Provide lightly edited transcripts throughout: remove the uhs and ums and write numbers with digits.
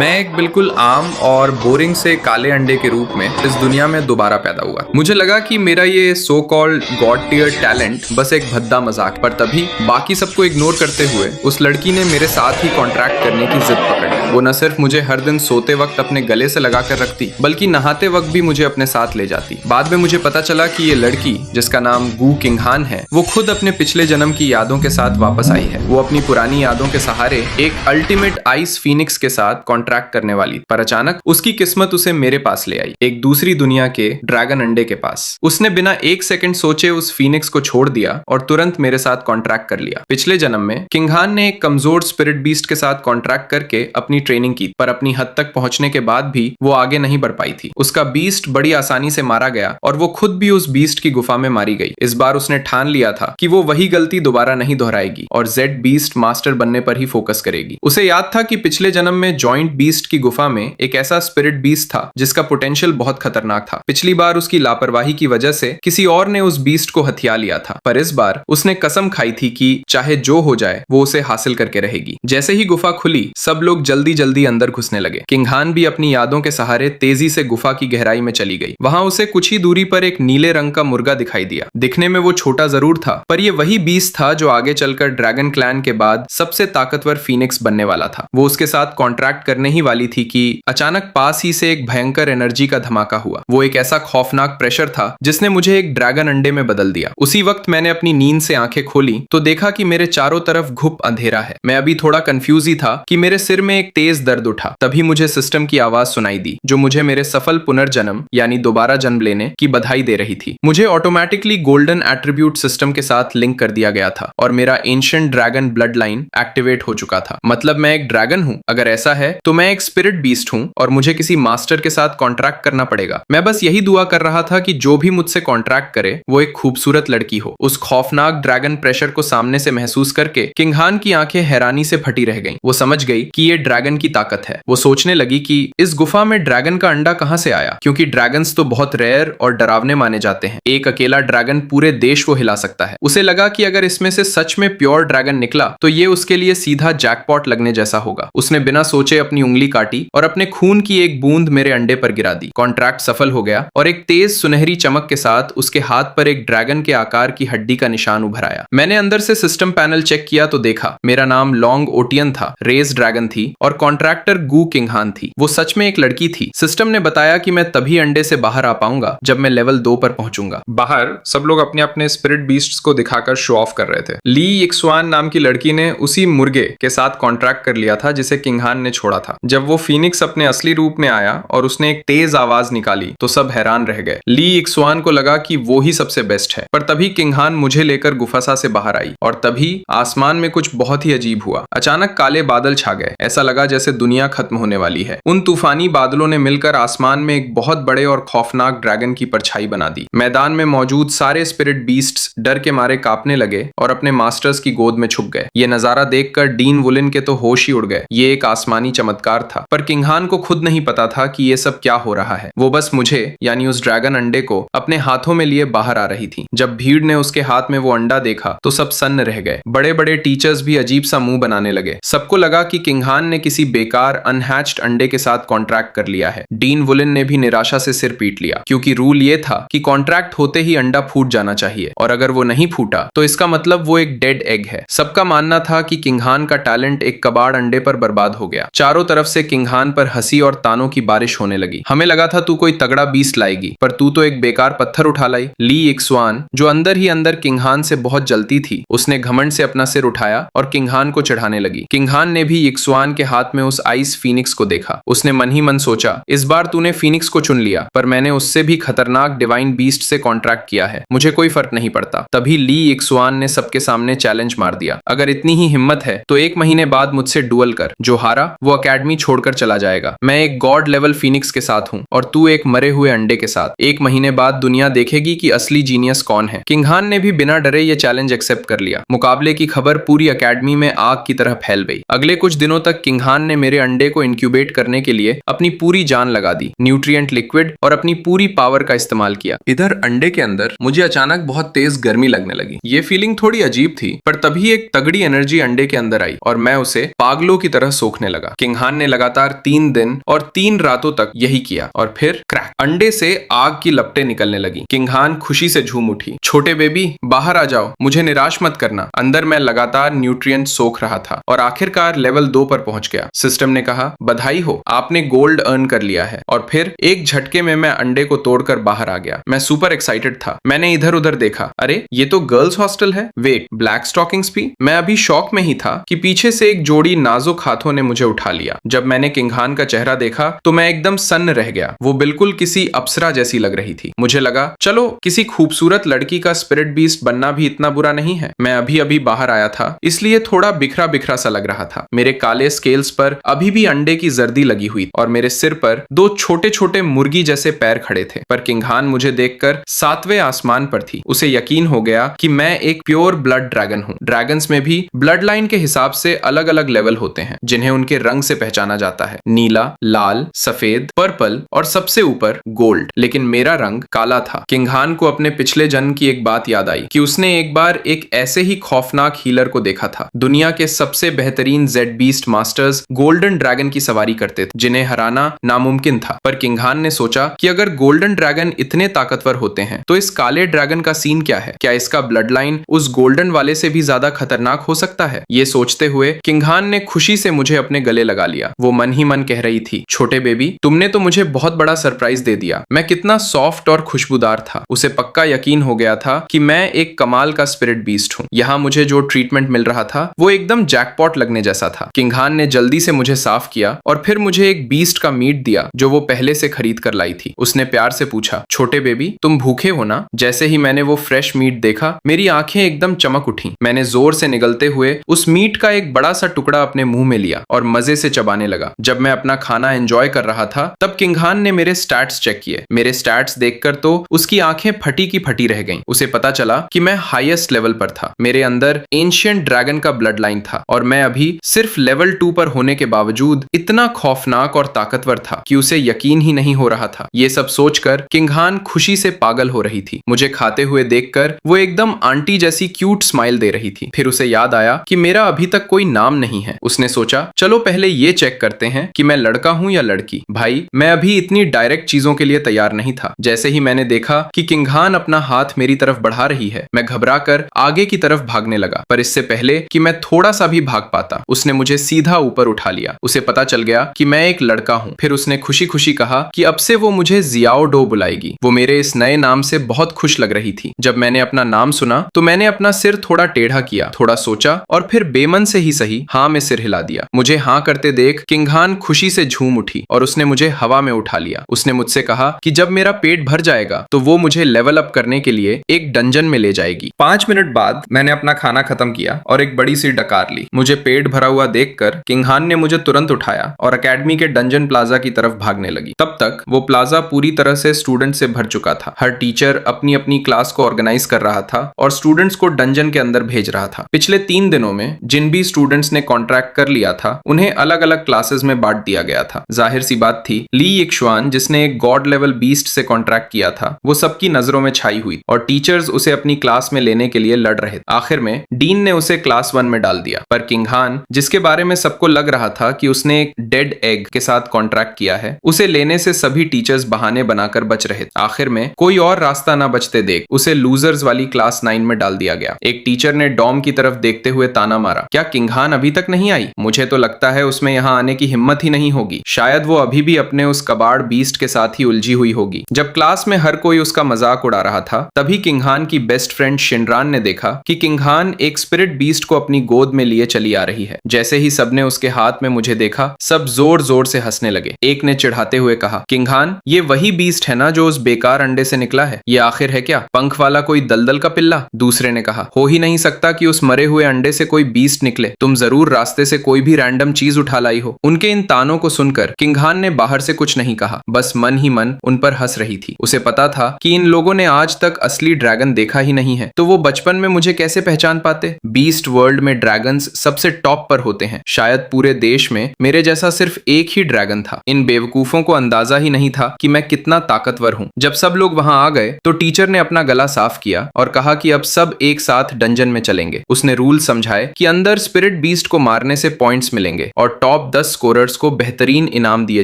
मैं एक बिल्कुल आम और बोरिंग से काले अंडे के रूप में इस दुनिया में दोबारा पैदा हुआ। मुझे लगा कि मेरा ये so called god tier talent बस एक भद्दा मजाक, पर तभी बाकी सबको इग्नोर करते हुए उस लड़की ने मेरे साथ ही कॉन्ट्रैक्ट करने की जिद पकड़ ली। वो न सिर्फ मुझे हर दिन सोते वक्त अपने गले से लगा कर रखती, बल्कि नहाते वक्त भी मुझे अपने साथ ले जाती। बाद में मुझे पता चला कि ये लड़की, जिसका नाम गू किंगहान है, वो खुद अपने पिछले जन्म की यादों के साथ वापस आई है। वो अपनी पुरानी यादों के सहारे एक अल्टीमेट आइस फीनिक्स के साथ कॉन्ट्रैक्ट करने वाली, पर अचानक उसकी किस्मत उसे मेरे पास ले आई, एक दूसरी दुनिया के ड्रैगन अंडे के पास। उसने बिना एक सेकंड सोचे उस फीनिक्स को छोड़ दिया और तुरंत मेरे साथ कॉन्ट्रैक्ट कर लिया। पिछले जन्म में किंगहान ने एक कमजोर स्पिरिट बीस्ट के साथ कॉन्ट्रैक्ट करके अपनी ट्रेनिंग की, पर अपनी हद तक पहुंचने के बाद भी वो आगे नहीं बढ़ पाई थी। उसका बीस्ट बड़ी आसानी से मारा गया और वो खुद भी उस बीस्ट की गुफा में मारी गई। इस बार उसने ठान लिया था कि वो वही गलती दोबारा नहीं दोहराएगी और जेड बीस्ट मास्टर बनने पर ही फोकस करेगी। उसे याद था कि पिछले जन्म में जॉइंट बीस्ट की गुफा में एक ऐसा स्पिरिट बीस्ट था जिसका पोटेंशियल बहुत खतरनाक था। पिछली बार उसकी लापरवाही की वजह से किसी और ने उस बीस्ट को हथिया लिया था, पर इस बार उसने कसम खाई थी कि चाहे जो हो जाए वो उसे हासिल करके रहेगी। जैसे ही गुफा खुली, सब लोग जल्दी जल्दी अंदर घुसने लगे। किंगहान भी अपनी यादों के सहारे तेजी से गुफा की गहराई में चली गई। वहां उसे कुछ ही दूरी पर एक नीले रंग का मुर्गा दिखाई दिया। दिखने में वो छोटा जरूर था, पर ये वही बीस्ट था जो आगे चलकर ड्रैगन क्लैन के बाद सबसे ताकतवर फीनिक्स बनने वाला था। वो उसके साथ कॉन्ट्रैक्ट करने ही वाली थी कि अचानक पास ही से एक भयंकर एनर्जी का धमाका हुआ। वो एक ऐसा खौफनाक प्रेशर था जिसने मुझे एक ड्रैगन अंडे में बदल दिया। उसी वक्त मैंने अपनी नींद से आंखें खोली तो देखा कि मेरे चारों तरफ घुप अंधेरा है। मैं अभी थोड़ा कंफ्यूज ही था कि मेरे सिर में एक तेज दर्द उठा। तभी मुझे सिस्टम की आवाज सुनाई दी, जो मुझे मेरे सफल पुनर्जन्म यानी दोबारा जन्म लेने की बधाई दे रही थी। मुझे ऑटोमेटिकली गोल्डन एट्रीब्यूट सिस्टम के साथ लिंक कर दिया गया था और मेरा ancient dragon blood line activate हो चुका था। मतलब मैं एक ड्रैगन हूँ। अगर ऐसा है तो मैं एक स्पिरिट बीस्ट हूँ और मुझे किसी मास्टर के साथ कॉन्ट्रैक्ट करना पड़ेगा। मैं बस यही दुआ कर रहा था कि जो भी मुझसे कॉन्ट्रैक्ट करे वो एक खूबसूरत लड़की हो। उस खौफनाक ड्रैगन प्रेशर को सामने से महसूस करके किंगहान की आंखें हैरानी से फटी रह गईं। वो समझ गई कि ये ड्रैगन की ताकत है। वो सोचने लगी कि इस गुफा में ड्रैगन का अंडा कहां से आया, क्योंकि ड्रैगन्स तो बहुत रेयर और डरावने माने जाते हैं। एक अकेला ड्रैगन पूरे देश को हिला सकता है। उसे लगा कि अगर इसमें से सच में प्योर ड्रैगन निकला तो ये उसके लिए सीधा जैकपॉट लगने जैसा होगा। उसने बिना सोचे अपनी उंगली काटी और अपने खून की एक बूंद मेरे अंडे पर गिरा दी। कॉन्ट्रैक्ट सफल हो गया और एक तेज सुनहरी चमक के साथ उसके हाथ पर एक ड्रैगन के आकार की हड्डी का निशान उभर आया। मैंने अंदर से सिस्टम पैनल चेक किया तो देखा मेरा नाम लॉन्ग ओटियन था, रेस ड्रैगन थी और कॉन्ट्रैक्टर गू किंगहान थी। वो सच में एक लड़की थी। सिस्टम ने बताया कि मैं तभी अंडे से बाहर आ पाऊंगा जब मैं लेवल 2 पर पहुंचूंगा। बाहर सब लोग अपने अपने स्पिरिट बीस्ट्स को दिखाकर शो ऑफ कर रहे थे। ली इक्सवान नाम की लड़की ने उसी मुर्गे के साथ कॉन्ट्रैक्ट कर लिया था जिसे किंगहान ने छोड़ा था। जब वो फीनिक्स अपने असली रूप में आया और उसने एक तेज आवाज निकाली तो सब हैरान रह गए। ली इक्सवान को लगा कि वो ही सबसे बेस्ट है, पर तभी किंगहान मुझे लेकर गुफासा से बाहर आई और तभी आसमान में कुछ बहुत ही अजीब हुआ। अचानक काले बादल छा गए। ऐसा लगा जैसे दुनिया खत्म होने वाली है। उन तूफानी बादलों ने मिलकर आसमान में एक बहुत बड़े और खौफनाक ड्रैगन की परछाई बना दी। मैदान में मौजूद सारे स्पिरिट बीस्ट्स डर के मारे कांपने लगे और अपने मास्टर्स की गोद में छुप गए। ये नजारा देखकर डीन वुलिन के तो होश ही उड़ गए। ये एक आसमानी चमत्कार था, पर किंगहान को खुद नहीं पता था कि ये सब क्या हो रहा है। वो बस मुझे यानी उस ड्रैगन अंडे को अपने हाथों में लिए बाहर आ रही थी। जब भीड़ ने उसके हाथ में वो अंडा देखा तो सब सन्न रह गए। बड़े बड़े टीचर्स भी अजीब सा मुंह बनाने लगे। सबको लगा कि किंगहान ने किसी बेकार अनहैच्ड अंडे के साथ कॉन्ट्रैक्ट कर लिया है। डीन वुलिन ने भी निराशा से सिर पीट लिया, क्योंकि रूल ये था कि कॉन्ट्रैक्ट होते ही अंडा फूट जाना चाहिए और अगर वो नहीं फूटा तो इसका मतलब वो एक डेड एग है। सबका मानना था कि किंगहान का टैलेंट एक कबाड़ अंडे पर बर्बाद हो गया। चारों तरफ से किंगहान पर हंसी और तानों की बारिश होने लगी। हमें लगा था तू कोई तगड़ा बीस्ट लाएगी, पर तू तो एक बेकार पत्थर उठा लाई। ली इक्सवान, जो अंदर ही अंदर किंगहान से बहुत जलती थी, उसने घमंड से अपना सिर उठाया और किंगहान को चढ़ाने लगी। किंगहान ने भी इक्सवान के हाथ में उस आइस फीनिक्स को देखा। उसने मन ही मन सोचा, इस बार तूने फीनिक्स को चुन लिया, पर मैंने उससे भी खतरनाक डिवाइन बीस्ट से कॉन्ट्रैक्ट किया है। मुझे कोई फर्क नहीं पड़ता। तभी ली इक्सवान ने सबके सामने चैलेंज मार दिया, अगर इतनी ही हिम्मत है तो 1 महीने बाद मुझसे डुअल कर। जो हारा वो अकेडमी छोड़कर चला जाएगा। मैं एक गॉड लेवल फीनिक्स के साथ हूँ और तू एक मरे हुए अंडे के साथ। 1 महीने बाद दुनिया देखेगी कि असली जीनियस कौन है। किंगहान ने भी बिना डरे ये चैलेंज एक्सेप्ट कर लिया। मुकाबले की खबर पूरी अकेडमी में आग की तरह फैल गई। अगले कुछ दिनों तक किंगहान ने मेरे अंडे को इंक्यूबेट करने के लिए अपनी पूरी जान लगा दी, न्यूट्रिएंट लिक्विड और अपनी पूरी पावर का इस्तेमाल किया। इधर अंडे के अंदर मुझे अचानक बहुत तेज गर्मी लगने लगी। ये फीलिंग थोड़ी अजीब थी, पर तभी एक तगड़ी एनर्जी अंडे के अंदर आई और मैं उसे पागलों की तरह सोखने लगा। किंगहान किंगहान ने लगातार 3 दिन और 3 रातों तक यही किया और फिर क्रैक, अंडे से आग की लपटें निकलने लगी। किंगहान खुशी से झूम उठी। छोटे बेबी, बाहर आ जाओ, मुझे निराश मत करना। अंदर मैं लगातार न्यूट्रिएंट सोख रहा था और आखिरकार लेवल 2 पर पहुंच गया। सिस्टम ने कहा, बधाई हो, आपने गोल्ड अर्न कर लिया है। और फिर एक झटके में मैं अंडे को तोड़कर बाहर आ गया। मैं सुपर एक्साइटेड था। मैंने इधर उधर देखा, अरे ये तो गर्ल्स हॉस्टल है। वेट, ब्लैक स्टॉकिंग्स भी? मैं अभी शॉक में ही था कि पीछे से एक जोड़ी नाजुक हाथों ने मुझे उठा लिया। जब मैंने किंगहान का चेहरा देखा तो मैं एकदम सन्न रह गया। वो बिल्कुल किसी अप्सरा जैसी लग रही थी। मुझे लगा, चलो किसी खूबसूरत लड़की का स्पिरिट बीस्ट बनना भी इतना बुरा नहीं है। मैं अभी अभी बाहर आया था, इसलिए थोड़ा बिखरा बिखरा सा लग रहा था। मेरे काले स्केल्स पर अभी भी अंडे की जर्दी लगी हुई और मेरे सिर पर 2 छोटे छोटे मुर्गी जैसे पैर खड़े थे। पर किंगहान मुझे देखकर 7वें आसमान पर थी। उसे यकीन हो गया कि मैं एक प्योर ब्लड ड्रैगन हूँ। ड्रैगन्स में भी ब्लड लाइन के हिसाब से अलग अलग लेवल होते हैं, जिन्हें उनके रंग से पहचाना जाता है। नीला, लाल, सफेद, पर्पल और सबसे ऊपर गोल्ड। लेकिन मेरा रंग काला था। किंगहान को अपने पिछले जन्म की एक बात याद आई कि उसने एक बार एक ऐसे ही खौफनाक हीलर को देखा था। दुनिया के सबसे बेहतरीन Z beast masters golden dragon की सवारी करते थे, जिन्हें हराना नामुमकिन था। पर किंगहान ने सोचा कि अगर गोल्डन ड्रैगन इतने ताकतवर होते हैं तो इस काले ड्रैगन का सीन क्या है? क्या इसका ब्लड लाइन उस गोल्डन वाले से भी ज्यादा खतरनाक हो सकता है? ये सोचते हुए किंगहान ने खुशी से मुझे अपने गले लगा लिया। वो मन ही मन कह रही थी, छोटे बेबी, तुमने तो मुझे बहुत बड़ा सरप्राइज दे दिया। मैं कितना सॉफ्ट और खुशबूदार था। उसे पक्का यकीन हो गया था कि मैं एक कमाल का स्पिरिट बीस्ट हूँ। यहाँ मुझे जो ट्रीटमेंट मिल रहा था वो एकदम जैकपॉट लगने जैसा था। किंगहान ने जल्दी से मुझे साफ किया और फिर मुझे एक बीस्ट का मीट दिया जो वो पहले से खरीद कर लाई थी। उसने प्यार से पूछा, छोटे बेबी, तुम भूखे हो ना? जैसे ही मैंने वो फ्रेश मीट देखा, मेरी आंखें एकदम चमक उठी। मैंने जोर से निगलते हुए उस मीट का एक बड़ा सा टुकड़ा अपने मुंह में लिया और मजे से चबाने लगा। जब मैं अपना खाना एंजॉय कर रहा था तब किंगहान ने मेरे स्टैट्स चेक किए। मेरे स्टैट्स देखकर तो उसकी आंखें फटी की फटी रह गईं। उसे पता चला कि मैं हाईएस्ट लेवल पर था। मेरे अंदर एंशिएंट ड्रैगन का ब्लड लाइन था और मैं अभी सिर्फ लेवल 2 पर होने के बावजूद इतना खौफनाक और ताकतवर था कि उसे यकीन ही नहीं हो रहा था। ये सब सोचकर किंगहान खुशी से पागल हो रही थी। मुझे खाते हुए देखकर वो एकदम आंटी जैसी क्यूट स्माइल दे रही थी। फिर उसे याद आया कि मेरा अभी तक कोई नाम नहीं है। उसने सोचा, चलो पहले ये चेक करते हैं कि मैं लड़का हूँ या लड़की। भाई, मैं अभी इतनी डायरेक्ट चीजों के लिए तैयार नहीं था। जैसे ही मैंने देखा कि किंगहान अपना हाथ मेरी तरफ बढ़ा रही है, मैं घबराकर आगे की तरफ भागने लगा। पर इससे पहले कि मैं थोड़ा सा भी भाग पाता, उसने मुझे सीधा ऊपर उठा लिया। उसे पता चल गया कि मैं एक लड़का हूँ। फिर उसने खुशी खुशी कहा कि अब से वो मुझे जियाओ डो बुलाएगी। वो मेरे इस नए नाम से बहुत खुश लग रही थी। जब मैंने अपना नाम सुना तो मैंने अपना सिर थोड़ा टेढ़ा किया, थोड़ा सोचा और फिर बेमन से ही सही हाँ में सिर हिला दिया। मुझे हाँ करते देख किंगहान खुशी से झूम उठी और उसने मुझे हवा में उठा लिया। उसने मुझसे कहा कि जब मेरा पेट भर जाएगा तो वो मुझे लेवल अप करने के लिए एक डंजन में ले जाएगी। 5 मिनट बाद मैंने अपना खाना खत्म किया और एक बड़ी सी डकार ली। मुझे पेट भरा हुआ देखकर किंगहान ने मुझे तुरंत उठाया और एकेडमी के डंजन प्लाजा की तरफ भागने लगी। तब तक वो प्लाजा पूरी तरह से स्टूडेंट से भर चुका था। हर टीचर अपनी अपनी क्लास को ऑर्गेनाइज कर रहा था और स्टूडेंट्स को डंजन के अंदर भेज रहा था। पिछले 3 दिनों में जिन भी स्टूडेंट्स ने कॉन्ट्रैक्ट कर लिया था उन्हें अलग अलग क्लासेस में बांट दिया गया था। जाहिर सी बात थी, ली यिक्शुआन जिसने एक गॉड लेवल बीस्ट से कॉन्ट्रैक्ट किया था वो सबकी नजरों में छाई हुई और टीचर्स उसे अपनी क्लास में लेने के लिए लड़ रहे थे। आखिर में डीन ने उसे क्लास 1 में डाल दिया। पर किंगहान, जिसके बारे में सबको लग रहा था कि उसने एक डेड एग के साथ कॉन्ट्रैक्ट किया है, उसे लेने से सभी टीचर्स बहाने बनाकर बच रहे थे। आखिर में कोई और रास्ता ना बचते देख उसे लूजर्स वाली क्लास 9 में डाल दिया गया। एक टीचर ने डॉम की तरफ देखते हुए ताना मारा, क्या किंगहान अभी तक नहीं आई? मुझे तो लगता है उसमें यहाँ आने की हिम्मत ही नहीं होगी। शायद वो अभी भी अपने उस कबाड़ बीस्ट के साथ ही उलझी हुई होगी। जब क्लास में हर कोई उसका मजाक उड़ा रहा था तभी किंगहान की बेस्ट फ्रेंड शिनरान ने देखा कि किंगहान एक स्पिरिट बीस्ट को अपनी गोद में लिए चली आ रही है। जैसे ही सबने उसके हाथ में मुझे देखा, सब जोर जोर से हंसने लगे। एक ने चिढ़ाते हुए कहा, किंगहान, ये वही बीस्ट है ना जो उस बेकार अंडे से निकला है? ये आखिर है क्या, पंख वाला कोई दलदल का पिल्ला? दूसरे ने कहा, हो ही नहीं सकता कि उस मरे हुए अंडे से कोई बीस्ट निकले। तुम जरूर रास्ते से कोई भी रैंडम चीज उठा लाई हो। उनके इन तानों को सुनकर किंगहान ने बाहर से कुछ नहीं कहा, बस मन ही मन उन पर हंस रही थी। उसे पता था कि इन लोगों ने आज तक असली ड्रैगन देखा ही नहीं है, तो वो बचपन में मुझे कैसे पहचान पाते? बीस्ट वर्ल्ड में ड्रैगन्स सबसे टॉप पर होते हैं। शायद पूरे देश में मेरे जैसा सिर्फ एक ही ड्रैगन था। इन बेवकूफों को अंदाजा ही नहीं था कि मैं कितना ताकतवर हूँ। जब सब लोग वहां आ गए तो टीचर ने अपना गला साफ किया और कहा कि अब सब एक साथ डंजन में चलेंगे। उसने रूल समझाए कि अंदर स्पिरिट बीस्ट को मारने से पॉइंट्स मिलेंगे और टॉप टॉप 10 स्कोरर्स को बेहतरीन इनाम दिए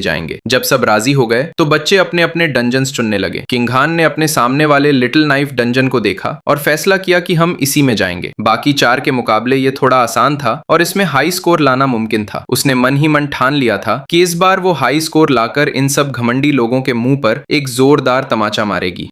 जाएंगे। जब सब राजी हो गए तो बच्चे अपने अपने डंजन्स चुनने लगे। किंग खान ने अपने सामने वाले लिटिल नाइफ डंजन को देखा और फैसला किया कि हम इसी में जाएंगे। बाकी 4 के मुकाबले ये थोड़ा आसान था और इसमें हाई स्कोर लाना मुमकिन था। उसने मन ही मन ठान लिया था कि इस बार वो हाई स्कोर लाकर इन सब घमंडी लोगों के मुंह पर एक जोरदार तमाचा मारेगी।